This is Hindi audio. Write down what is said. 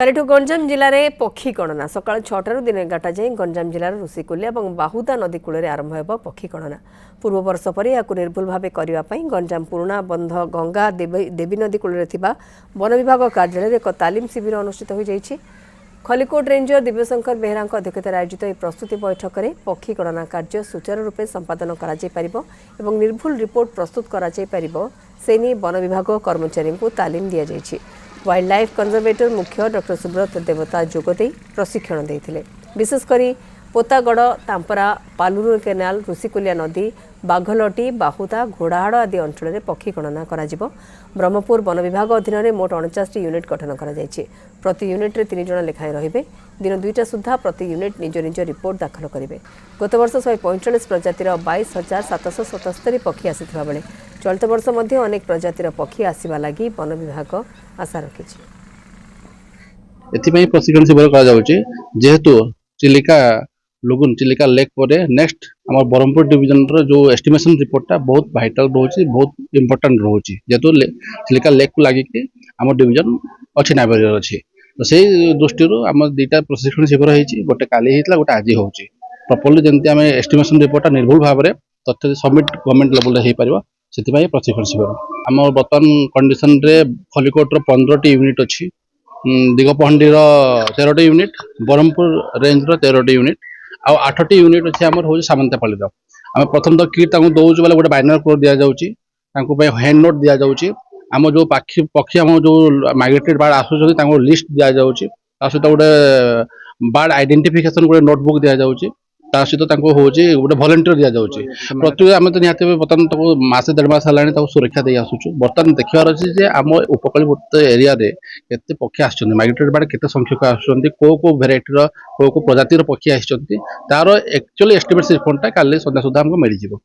କାଲିଠୁ ଗଞ୍ଜାମ ଜିଲ୍ଲାରେ ପକ୍ଷୀ ଗଣନା ସକାଳ 6ଟାରୁ ଦିନ 11ଟା ଯାଏଁ ଗଞ୍ଜାମ ଜିଲ୍ଲାର ଋଷିକୂଲ୍ୟା ଏବଂ ବାହୁଦା ନଦୀ କୂଳରେ ଆରମ୍ଭ ହେବ ପକ୍ଷୀ ଗଣନା। ପୂର୍ବ ବର୍ଷ ପରି ଏହାକୁ ନିର୍ଭୁଲ ଭାବେ କରିବା ପାଇଁ ଗଞ୍ଜାମ ପୁରୁଣା ବନ୍ଧ ଗଙ୍ଗା ଦେବୀ ନଦୀ କୂଳରେ ଥିବା ବନ ବିଭାଗ କାର୍ଯ୍ୟାଳୟରେ ଏକ ତାଲିମ ଶିବିର ଅନୁଷ୍ଠିତ ହୋଇଯାଇଛି। ଖଲିକୋଟ ରେଞ୍ଜର ଦିବ୍ୟଶଙ୍କର ବେହେରାଙ୍କ ଅଧ୍ୟକ୍ଷତାରେ ଆୟୋଜିତ ଏହି ପ୍ରସ୍ତୁତି ବୈଠକରେ ପକ୍ଷୀ ଗଣନା କାର୍ଯ୍ୟ ସୁଚାରୁ ରୂପେ ସମ୍ପାଦନ କରାଯାଇପାରିବ ଏବଂ ନିର୍ଭୁଲ ରିପୋର୍ଟ ପ୍ରସ୍ତୁତ କରାଯାଇପାରିବ ସେ ନେଇ ବନ ବିଭାଗ କର୍ମଚାରୀଙ୍କୁ ତାଲିମ ଦିଆଯାଇଛି। वाइल्ड लाइफ कन्जर्वेटर मुख्य डॉ सुब्रत देवता जोगदे प्रशिक्षण देते विशेषकर पोतागढ़ तांपरा पालुर केनाल ऋषिकूल्या नदी बाघलटी बाहुदा घोड़ाहाड़ आदि अंचल पक्षी गणना ब्रह्मपुर वन विभाग अधीन में मोट 49 यूनिट गठन कर प्रति यूनिट्रे 3 जन लेखाएं रे दिन 2टा सुधा प्रति यूनिट निज निज रिपोर्ट दाखल करेंगे। गत वर्ष 145 प्रजातिर 22,777 पक्षी आसीथिबा बेले चलित वर्ष अनेक प्रजातिर पक्षी आसवा लगी वन विभाग आशा रखी। प्रशिक्षण शिविर जेहेतु चिलिका लुगुन चिलिका लेक पर नेक्स्ट आम ब्रह्मपुर डिविजन जो एस्टिमेशन रिपोर्टा बहुत भाइटाल रोचे बहुत इम्पोर्टाट रोचे जेहेतु चिलिका लेक को लगिक आम डिविजन अच्छी नाइबर अच्छी तो से दृष्टि आम 2टा प्रशिक्षण शिविर होती गोटे काली होता गोटे आज हो प्रॉपर्ली जमी आम एस्टिमेशन रिपोर्टा निर्भुल भाव में तथ्य सबमिट गवर्नमेंट लेवल हो पार से प्रशिक्षण शिविर आम बर्तमान कंडीशन रे खलिकोटर 15टी यूनिट अच्छी Digapahandi 13टी unit Brahmapur range 13टी unit आ 8टी यूनिट अच्छे आम हूँ सामंतापाली आम प्रथम तो किट दौर बोले गोटे बाइनर कोड दि जाऊँगी हैंड नोट दि जाऊँगी आम जो पक्षी आम जो माइग्रेटेड बार्ड आस लिस्ट दि जाऊँगी सहित गोटे बार्ड आइडेंटिफिकेशन गोटे नोटबुक दि जाऊँगी सहित हूँ गोटे भलेंटियर दि जाऊँगी प्रति आम तो निहत बर्तमान तक मसे 1.5 मास है सुरक्षा दे आसुचु बर्तमान देखार अच्छे आम उपकूलवर्त एरिया केते पक्षी आसुच्चंती माइग्रेटेड बार्ड केते संख्यक आसुच्चंती को भेराइटीर को प्रजातिर पक्षी आसुच्चंती तार एक्चुअली एस्टिमेट रिपोर्टटा काली संध्या सुधा हमको मिल जिवो।